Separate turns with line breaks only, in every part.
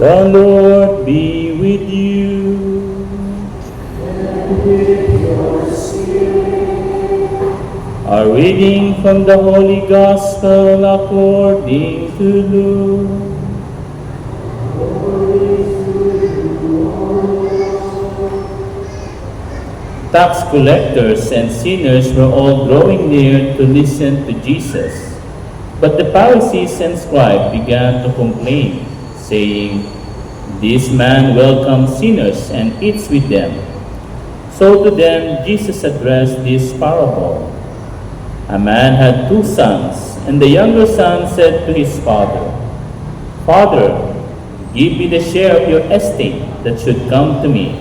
The Lord be with you. A reading from the Holy Gospel according to Luke. Tax collectors and sinners were all drawing near to listen to Jesus. But the Pharisees and scribes began to complain, saying, "This man welcomes sinners and eats with them." So to them Jesus addressed this parable. A man had 2 sons, and the younger son said to his father, "Father, give me the share of your estate that should come to me."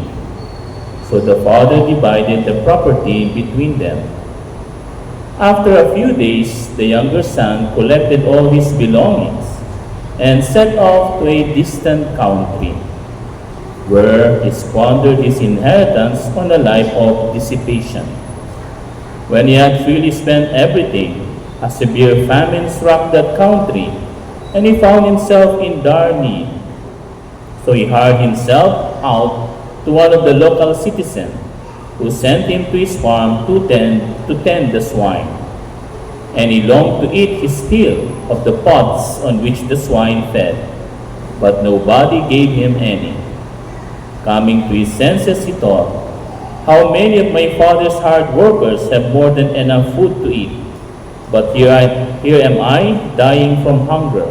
So the father divided the property between them. After a few days, the younger son collected all his belongings and set off to a distant country, where he squandered his inheritance on a life of dissipation. When he had freely spent everything, a severe famine struck that country, and he found himself in dire need. So he hired himself out to one of the local citizens, who sent him to his farm to tend the swine. And he longed to eat his fill of the pods on which the swine fed, but nobody gave him any. Coming to his senses, he thought, "How many of my father's hard workers have more than enough food to eat, but here am I dying from hunger.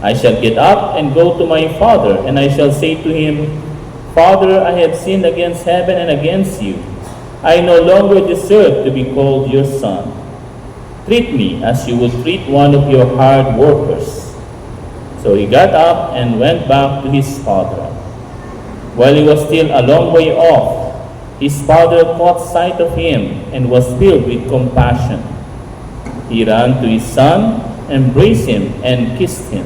I shall get up and go to my father, and I shall say to him, 'Father, I have sinned against heaven and against you. I no longer deserve to be called your son. Treat me as you would treat one of your hard workers.' So he got up and went back to his father. While he was still a long way off, his father caught sight of him and was filled with compassion. He ran to his son, embraced him, and kissed him.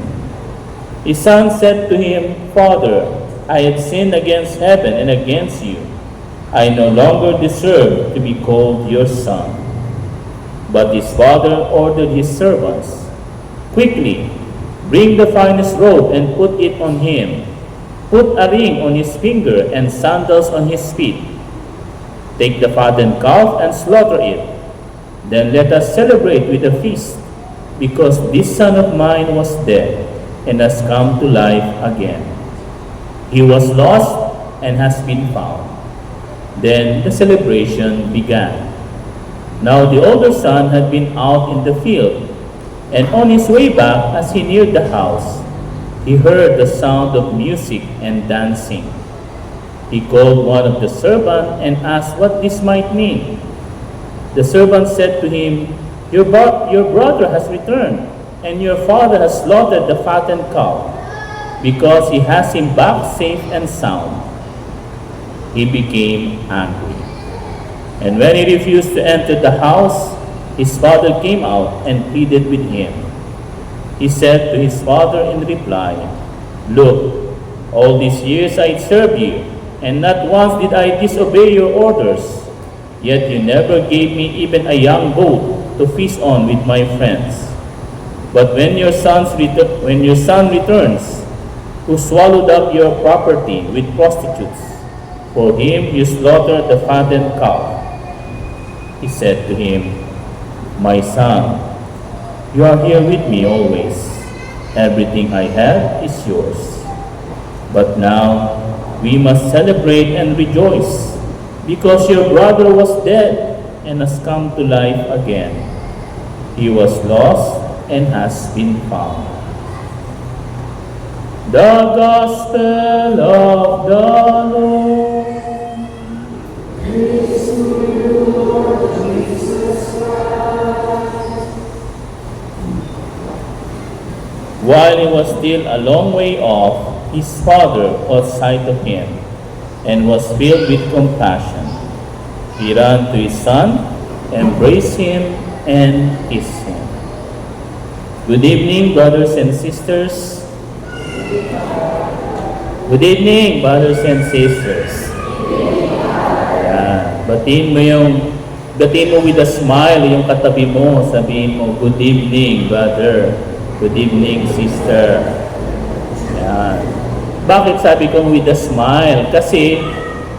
His son said to him, 'Father, I have sinned against heaven and against you. I no longer deserve to be called your son.' But his father ordered his servants, 'Quickly, bring the finest robe and put it on him. Put a ring on his finger and sandals on his feet. Take the fattened calf and slaughter it. Then let us celebrate with a feast, because this son of mine was dead and has come to life again. He was lost and has been found.' Then the celebration began. Now the older son had been out in the field, and on his way back, as he neared the house, he heard the sound of music and dancing. He called one of the servants and asked what this might mean. The servant said to him, your brother has returned, and your father has slaughtered the fattened calf, because he has him back safe and sound." He became angry. And when he refused to enter the house, his father came out and pleaded with him. He said to his father in reply, "Look, all these years I served you, and not once did I disobey your orders. Yet you never gave me even a young goat to feast on with my friends. But when your son returns, who swallowed up your property with prostitutes, for him you slaughtered the fattened calf." He said to him, "My son, you are here with me always. Everything I have is yours. But now we must celebrate and rejoice, because your brother was dead and has come to life again. He was lost and has been found." The Gospel of the Lord. Praise to you, Lord Jesus Christ. While he was still a long way off, his father caught sight of him and was filled with compassion. He ran to his son, embraced him, and kissed him. Good evening, brothers and sisters. Good evening, brothers and sisters. Yan. Batiin mo with a smile yung katabi mo. Sabihin mo, good evening, brother. Good evening, sister. Yan. Bakit sabi kong with a smile? Kasi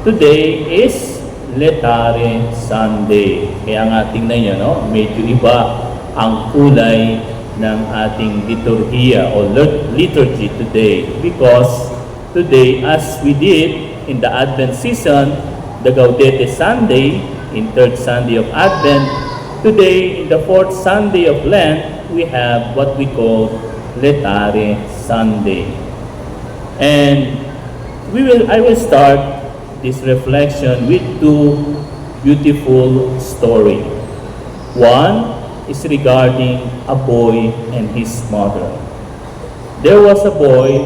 today is Letare Sunday. Kaya nga tingnan nyo, no? Medyo iba ang kulay ng ating liturhiya o liturgy today. Because today, as we did in the Advent season, the Gaudete Sunday, in third Sunday of Advent, today, in the fourth Sunday of Lent, we have what we call Letare Sunday. And I will start this reflection with two beautiful stories. One is regarding a boy and his mother. There was a boy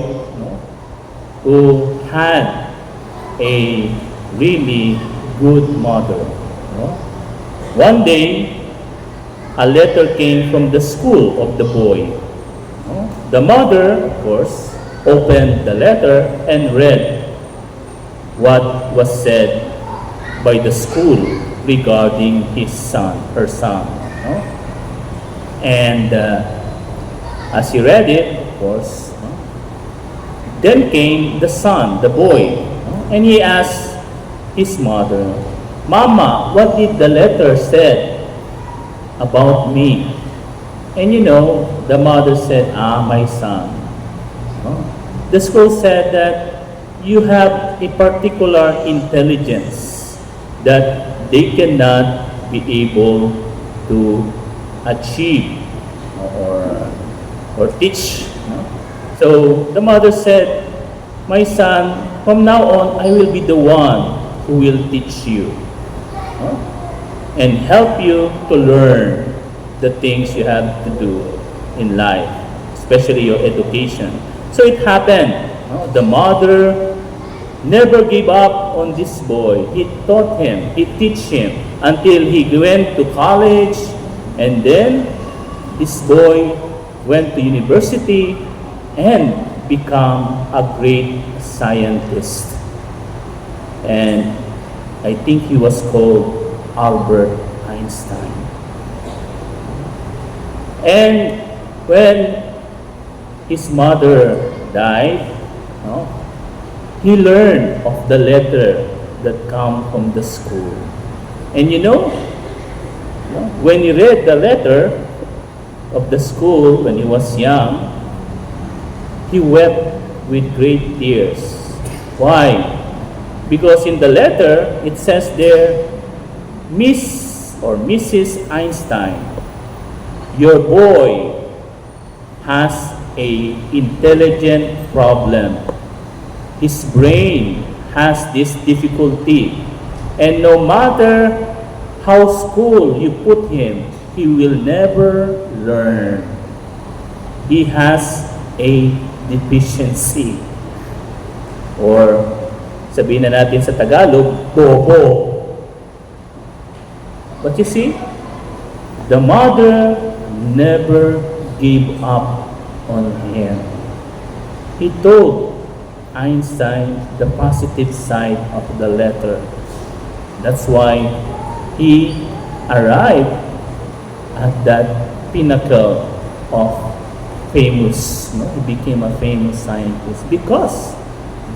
who had a really good mother. One day, a letter came from the school of the boy. The mother, of course, opened the letter and read what was said by the school regarding her son. And as he read it, of course, then came the son, the boy, and he asked his mother, "Mama, what did the letter say about me?" And the mother said, "My son, the school said that you have a particular intelligence that they cannot be able to achieve or teach." So the mother said, "My son, from now on, I will be the one who will teach you and help you to learn the things you have to do in life, especially your education." So it happened. The mother never gave up on this boy. He taught him, he teach him until he went to college, and then this boy went to university and become a great scientist. And I think he was called Albert Einstein. And when his mother died, he learned of the letter that come from the school. And when he read the letter of the school when he was young, he wept with great tears. Why? Because in the letter, it says there, "Miss or Mrs. Einstein, your boy has a intelligent problem. His brain has this difficulty, and no matter how school you put him, he will never learn. He has a deficiency." Or sabihin na natin sa Tagalog, bobo. But you see, the mother never gave up on him. He told Einstein the positive side of the letter. That's why he arrived at that pinnacle of famous. He became a famous scientist because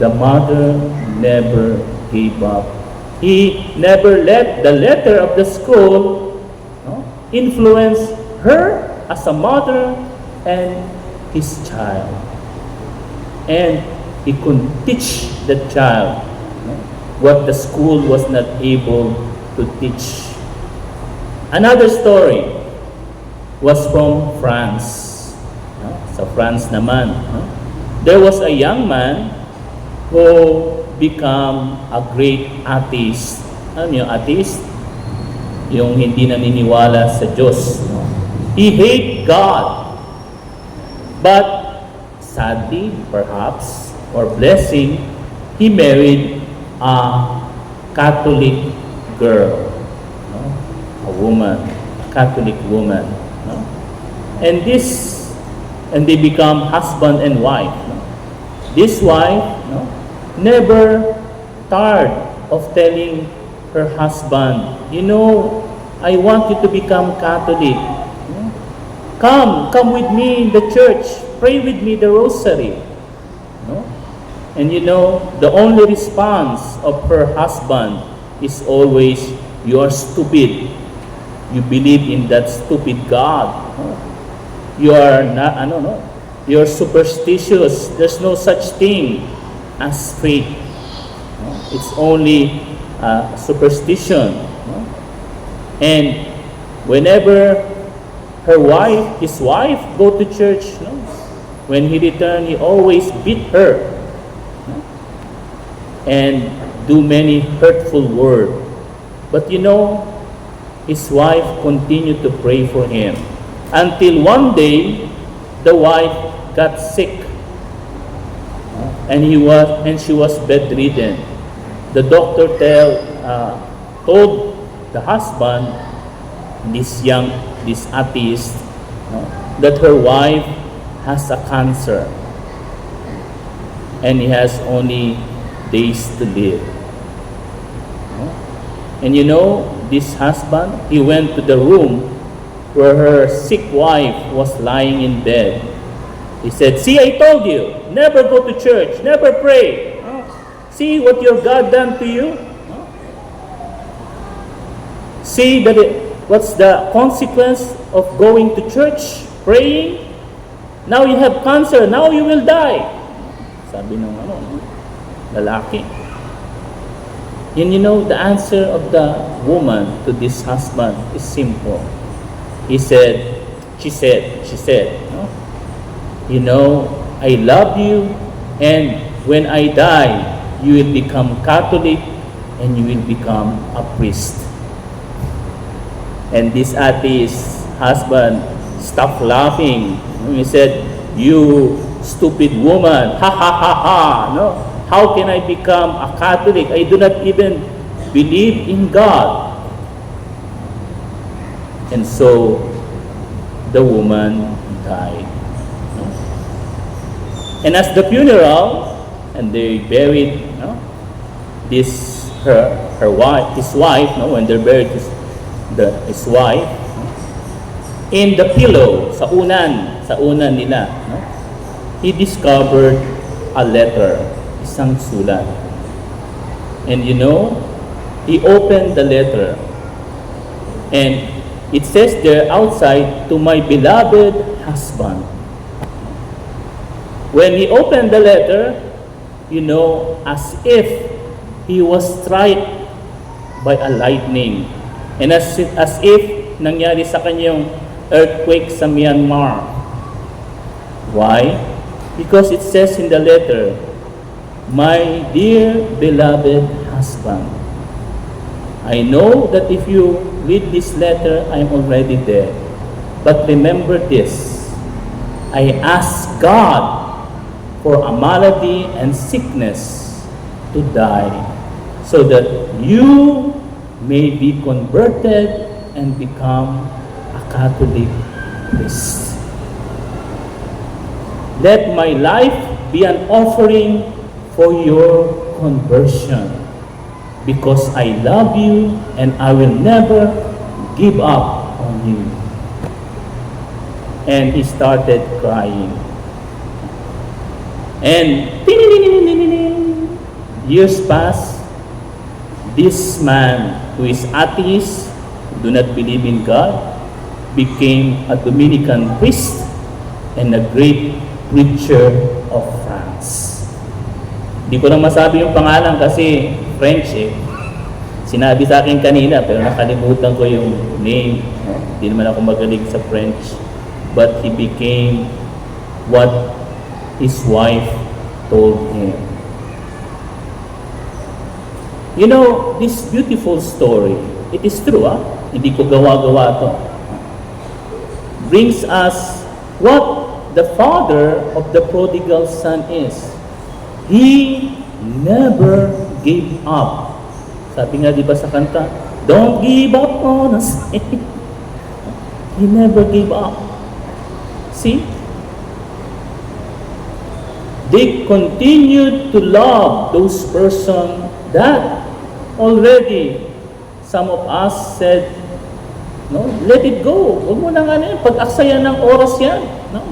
the mother never gave up. He never let the letter of the school influence her as a mother and his child. And he could teach the child what the school was not able to teach. Another story was from France. Sa France naman, there was a young man who become a great atheist. Alam niyo, atheist? Yung hindi naniniwala sa Diyos. He hate God. But sadly, perhaps, or blessing, he married a Catholic girl. A woman, a Catholic woman. And they become husband and wife. This wife never tired of telling her husband, I want you to become Catholic. Come with me in the church. Pray with me the rosary. And you know, the only response of her husband is always, "You are stupid. You believe in that stupid God. You are not, I don't know, you're superstitious. There's no such thing as faith. It's only superstition." And whenever his wife, go to church, when he returned, he always beat her and do many hurtful words. But you know, his wife continued to pray for him until one day the wife got sick, and she was bedridden. The doctor told the husband, this atheist, that her wife has a cancer and he has only days to live. And you know, this husband, he went to the room where her sick wife was lying in bed. He said, "See, I told you, never go to church, never pray. See what your God done to you? See what's the consequence of going to church, praying? Now you have cancer, now you will die." Sabi ng lalaki. And you know, the answer of the woman to this husband is simple. She said, "You know, I love you, and when I die, you will become Catholic and you will become a priest." And this atheist husband stopped laughing. He said, "You stupid woman, ha ha ha ha, no? How can I become a Catholic? I do not even believe in God." And so the woman died. And as the funeral, and they buried his wife, when they buried his wife, in the pillow, sa unan nila, he discovered a letter, isang sulat. And you know, he opened the letter, and it says there outside, "To my beloved husband." When he opened the letter, you know, as if he was struck by a lightning, and as if nangyari sa kanyang earthquake sa Myanmar. Why? Because it says in the letter, "My dear beloved husband, I know that if you read this letter, I'm already dead. But remember this, I ask God for a malady and sickness to die, so that you may be converted and become a Catholic priest. Let my life be an offering for your conversion, because I love you and I will never give up on you." And he started crying. And years passed. This man, who is atheist, do not believe in God, became a Dominican priest and a great preacher of France. Di ko lang masabi yung pangalan kasi French eh. Sinabi sa akin kanina pero nakalimutan ko yung name. Hindi naman ako magaling sa French. But he became what his wife told him. You know, this beautiful story, it is true, hindi ko gawa-gawa to, brings us what the father of the prodigal son is. He never gave up. Sabi nga di ba sa kanta, "Don't give up on us." He never gave up. See? They continued to love those persons that already some of us said, "No, let it go. Huwag mo nang pag-aksayan ng oras yan. No?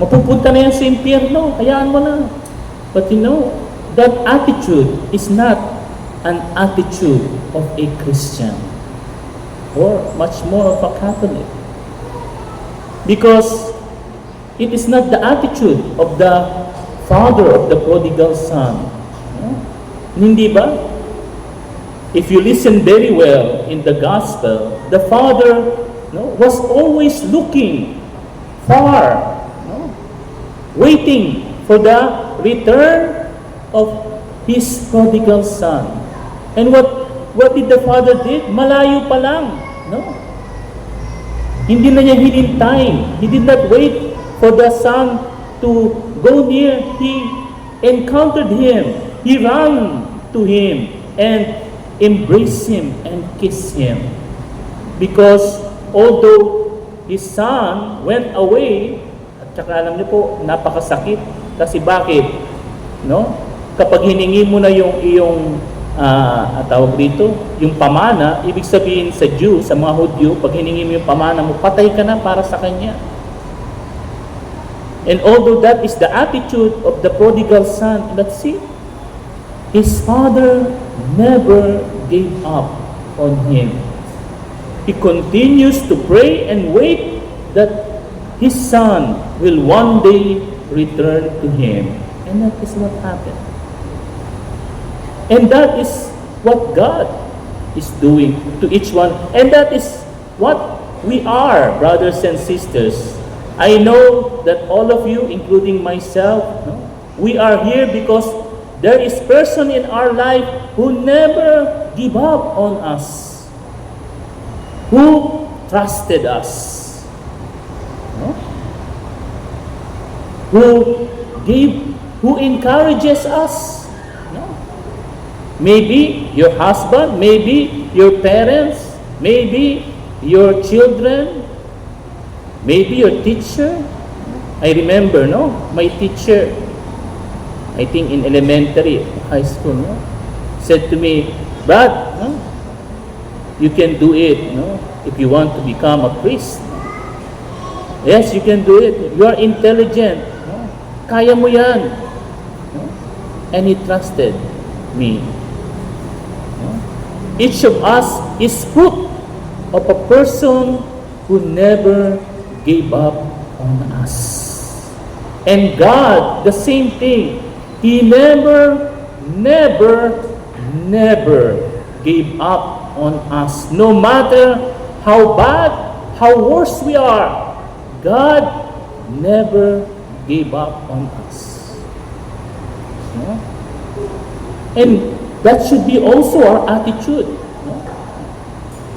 Mapupunta na yan sa impyerno. Hayaan mo na." But that attitude is not an attitude of a Christian or much more of a Catholic. Because it is not the attitude of the father of the prodigal son. Hindi ba? If you listen very well in the gospel, the father was always looking far, waiting for the return of his prodigal son. And what did the father did? Malayo pa lang, Hindi na niya hinintay. He did not wait for the son to go near. He encountered him. He ran to him and embraced him and kissed him. Because although his son went away, at saka alam niyo po, napakasakit. Kasi bakit? Kapag hiningi mo na yung iyong tawag dito, yung pamana, ibig sabihin sa Jew, sa mga Hudyo, pag hiningi mo yung pamana mo, patay ka na para sa kanya. And although that is the attitude of the prodigal son, let's see, his father never gave up on him. He continues to pray and wait that his son will one day return to him. And that is what happened. And that is what God is doing to each one. And that is what we are, brothers and sisters. I know that all of you, including myself, we are here because there is person in our life who never give up on us, who trusted us, who encourages us. Maybe your husband, maybe your parents, maybe your children, maybe your teacher. I remember, my teacher, I think in elementary, high school, said to me, "Brad, you can do it, if you want to become a priest. Yes, you can do it. You are intelligent. Kaya mo yan." And he trusted me. Each of us is fruit of a person who never gave up on us. And God, the same thing. He never gave up on us. No matter how bad, how worse we are, God never gave up on us. And that should be also our attitude.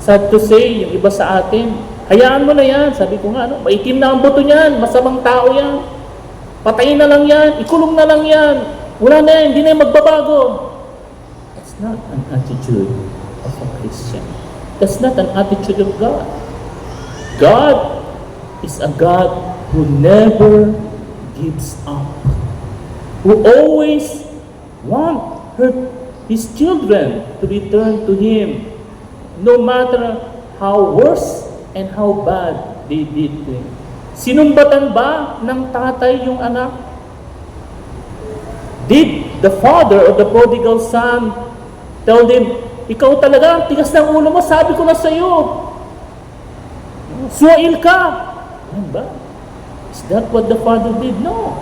Sad to say, yung iba sa atin, hayaan mo na yan. Sabi ko nga, maitim na ang buto niyan, masamang tao yan. Patayin na lang yan, ikulong na lang yan. Wala na yan, hindi na yan magbabago. That's not an attitude of a Christian. That's not an attitude of God. God is a God who never gives up, who always wants His children to return to Him, no matter how worse and how bad they did to Him. Sinumbatan ba ng tatay yung anak? Did the father of the prodigal son tell him, "Ikaw talaga, tigas ng ulo mo, sabi ko na sa iyo. Suwail ka." Ano ba? Is that what the father did? No.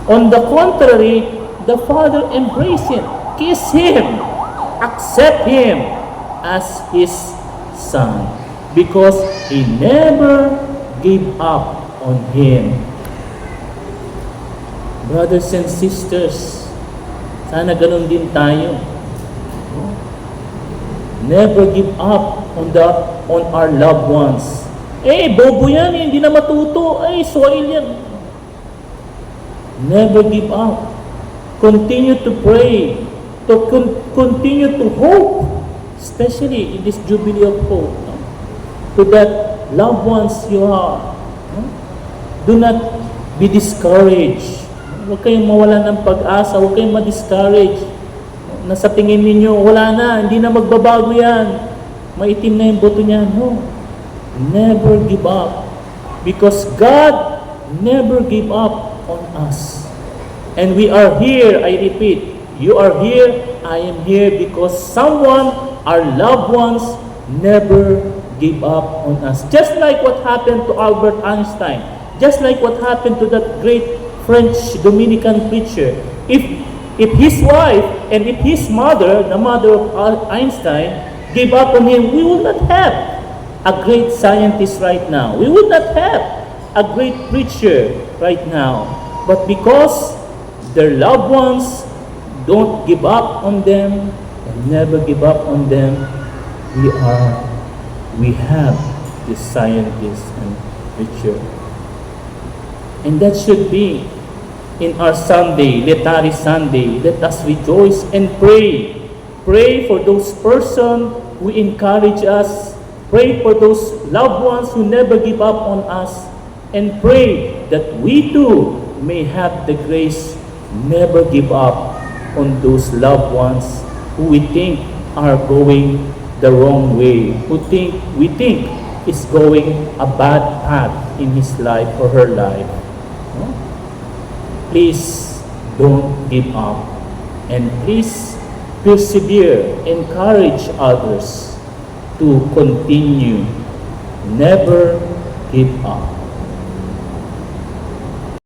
On the contrary, the father embraced him, kissed him, accept him as his son, because he never gave up on him. Brothers and sisters, sana ganun din tayo. Never give up on our loved ones. Bobo yan, hindi na matuto. Soil yan. Never give up. Continue to pray. Continue to hope, especially in this Jubilee of Hope, to that loved ones you have. Do not be discouraged. Huwag kayong mawalan ng pag-asa. Huwag kayong ma-discourage. Nasa tingin ninyo, wala na, hindi na magbabago yan. Maitim na yung buto niya. No. Never give up. Because God never gave up on us. And we are here, I repeat, you are here, I am here because someone, our loved ones, never give up on us. Just like what happened to Albert Einstein, just like what happened to that great French Dominican preacher. If his wife and if his mother, the mother of Einstein, gave up on him, we would not have a great scientist right now. We would not have a great preacher right now. But because their loved ones don't give up on them and never give up on them, we have this scientist and preacher. And that should be in our Sunday, Letari Sunday. Let us rejoice and pray. Pray for those persons who encourage us. Pray for those loved ones who never give up on us. And pray that we too may have the grace never give up on those loved ones who we think are going the wrong way, we think is going a bad path in his life or her life. No? Please don't give up, and please persevere, encourage others to continue, never give up.